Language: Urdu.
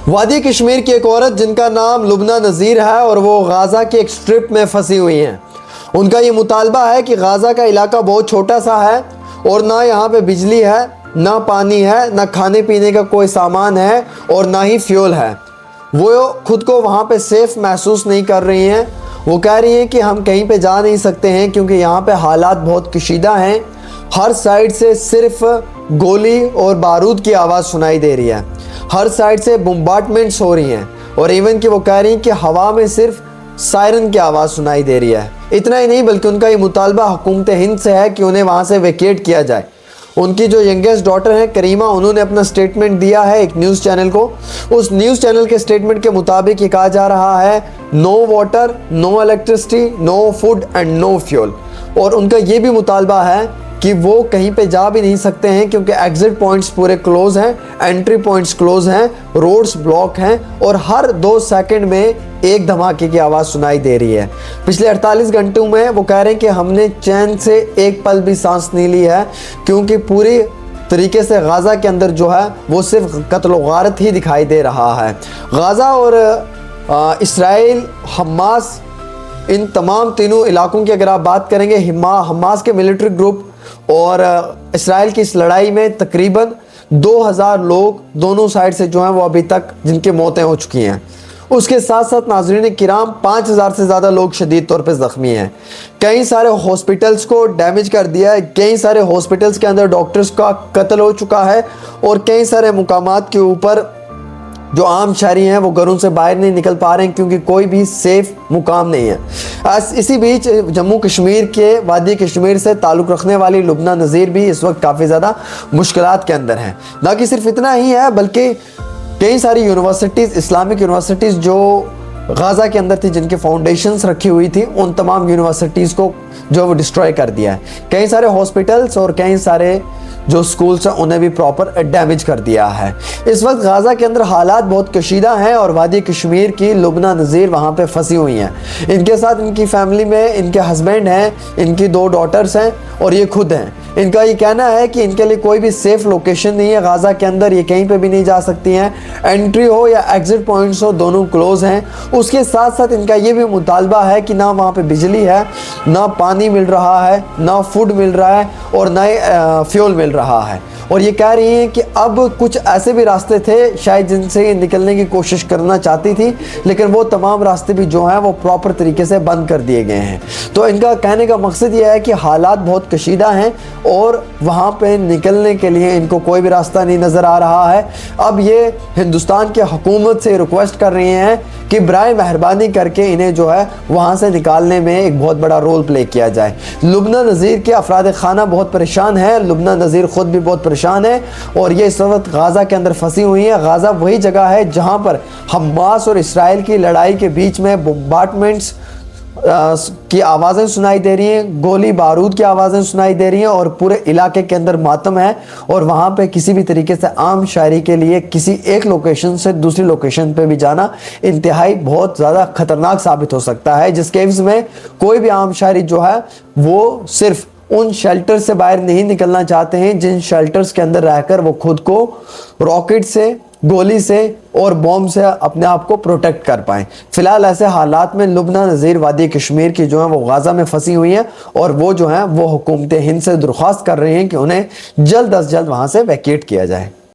وادی کشمیر کی ایک عورت جن کا نام لبنہ نذیر ہے اور وہ غازہ کی ایک سٹرپ میں پھنسی ہوئی ہیں۔ ان کا یہ مطالبہ ہے کہ غازہ کا علاقہ بہت چھوٹا سا ہے اور نہ یہاں پہ بجلی ہے، نہ پانی ہے، نہ کھانے پینے کا کوئی سامان ہے اور نہ ہی فیول ہے۔ وہ خود کو وہاں پہ سیف محسوس نہیں کر رہی ہیں۔ وہ کہہ رہی ہیں کہ ہم کہیں پہ جا نہیں سکتے ہیں کیونکہ یہاں پہ حالات بہت کشیدہ ہیں۔ ہر سائڈ سے صرف گولی اور بارود کی آواز سنائی دے رہی ہے، ہر سائڈ سے بمبارڈمنٹس ہو رہی ہیں اور ایون کہ وہ کہہ رہی ہیں کہ ہوا میں صرف سائرن کی آواز سنائی دے رہی ہے۔ اتنا ہی نہیں بلکہ ان کا یہ مطالبہ حکومت ہند سے ہے کہ انہیں وہاں سے ویکیٹ کیا جائے۔ ان کی جو ینگسٹ ڈاٹر ہیں کریمہ، انہوں نے اپنا سٹیٹمنٹ دیا ہے ایک نیوز چینل کو۔ اس نیوز چینل کے سٹیٹمنٹ کے مطابق یہ کہا جا رہا ہے no water, no electricity, no food and no fuel. اور ان کا یہ بھی مطالبہ ہے کہ وہ کہیں پہ جا بھی نہیں سکتے ہیں کیونکہ ایگزٹ پوائنٹس پورے کلوز ہیں، انٹری پوائنٹس کلوز ہیں، روڈز بلاک ہیں اور ہر 2 سیکنڈ میں ایک دھماکے کی آواز سنائی دے رہی ہے۔ پچھلے 48 گھنٹوں میں وہ کہہ رہے ہیں کہ ہم نے چین سے ایک پل بھی سانس نہیں لی ہے کیونکہ پوری طریقے سے غازہ کے اندر جو ہے وہ صرف قتل و غارت ہی دکھائی دے رہا ہے۔ غازہ اور اسرائیل، حماس، ان تمام تینوں علاقوں کی اگر آپ بات کریں گے، حماس کے ملٹری گروپ اور اسرائیل کی اس لڑائی میں تقریباً 2000 لوگ دونوں سائڈ سے جو ہیں وہ ابھی تک جن کی موتیں ہو چکی ہیں۔ اس کے ساتھ ساتھ ناظرین کرام 5000 سے زیادہ لوگ شدید طور پہ زخمی ہیں۔ کئی سارے ہاسپٹلز کو ڈیمیج کر دیا ہے، کئی سارے ہاسپٹلز کے اندر ڈاکٹرز کا قتل ہو چکا ہے اور کئی سارے مقامات کے اوپر جو عام شہری ہیں وہ گھروں سے باہر نہیں نکل پا رہے ہیں کیونکہ کوئی بھی سیف مقام نہیں ہے۔ اسی بیچ جموں کشمیر کے وادی کشمیر سے تعلق رکھنے والی لبنہ نذیر بھی اس وقت کافی زیادہ مشکلات کے اندر ہیں۔ نہ کہ صرف اتنا ہی ہے بلکہ کئی ساری یونیورسٹیز، اسلامک یونیورسٹیز جو غازہ کے اندر تھی، جن کی فاؤنڈیشنز رکھی ہوئی تھی، ان تمام یونیورسٹیز کو جو وہ ڈسٹروائے کر دیا ہے۔ کئی سارے ہاسپٹلز اور کئی سارے جو سکولز ہیں انہیں بھی پراپر ڈیمیج کر دیا ہے۔ اس وقت غازہ کے اندر حالات بہت کشیدہ ہیں اور وادی کشمیر کی لبنہ نذیر وہاں پہ پھنسی ہوئی ہیں۔ ان کے ساتھ ان کی فیملی میں ان کے ہسبینڈ ہیں، ان کی 2 ڈاٹرز ہیں اور یہ خود ہیں۔ ان کا یہ کہنا ہے کہ ان کے لیے کوئی بھی سیف لوکیشن نہیں ہے غازہ کے اندر، یہ کہیں پہ بھی نہیں جا سکتی ہیں، انٹری ہو یا ایگزٹ پوائنٹس ہو دونوں کلوز ہیں۔ اس کے ساتھ ساتھ ان کا یہ بھی مطالبہ ہے کہ نہ وہاں پہ بجلی ہے، نہ پانی مل رہا ہے، نہ فوڈ مل رہا ہے اور نہ فیول مل رہا ہے۔ اور یہ کہہ رہی ہیں کہ اب کچھ ایسے بھی راستے تھے شاید جن سے یہ نکلنے کی کوشش کرنا چاہتی تھی، لیکن وہ تمام راستے بھی جو ہیں وہ پراپر طریقے سے بند کر دیے گئے ہیں۔ تو ان کا کہنے کا مقصد یہ ہے کہ حالات بہت کشیدہ ہیں اور وہاں پہ نکلنے کے لیے ان کو کوئی بھی راستہ نہیں نظر آ رہا ہے۔ اب یہ ہندوستان کی حکومت سے ریکویسٹ کر رہے ہیں کہ برائے مہربانی کر کے انہیں جو ہے وہاں سے نکالنے میں ایک بہت بڑا رول پلے کیا جائے۔ لبنہ نذیر کے افراد خانہ بہت پریشان ہیں، لبنہ نذیر خود بھی بہت پریشان ہے اور یہ اس وقت غازہ کے اندر پھنسی ہوئی ہیں۔ غازہ وہی جگہ ہے جہاں پر حماس اور اسرائیل کی لڑائی کے بیچ میں بمبارڈمنٹس کی آوازیں سنائی دے رہی ہیں، گولی بارود کی آوازیں سنائی دے رہی ہیں اور پورے علاقے کے اندر ماتم ہے اور وہاں پہ کسی بھی طریقے سے عام شہری کے لیے کسی ایک لوکیشن سے دوسری لوکیشن پہ بھی جانا انتہائی بہت زیادہ خطرناک ثابت ہو سکتا ہے، جس کے عوض میں کوئی بھی عام شہری جو ہے وہ صرف ان شیلٹر سے باہر نہیں نکلنا چاہتے ہیں جن شیلٹرز کے اندر رہ کر وہ خود کو راکٹ سے، گولی سے اور بوم سے اپنے آپ کو پروٹیکٹ کر پائیں۔ فی الحال ایسے حالات میں لبنہ نذیر وادی کشمیر کی جو ہیں وہ غازہ میں پھنسی ہوئی ہیں اور وہ جو ہیں وہ حکومت ہند سے درخواست کر رہے ہیں کہ انہیں جلد از جلد وہاں سے ویکیٹ کیا جائے۔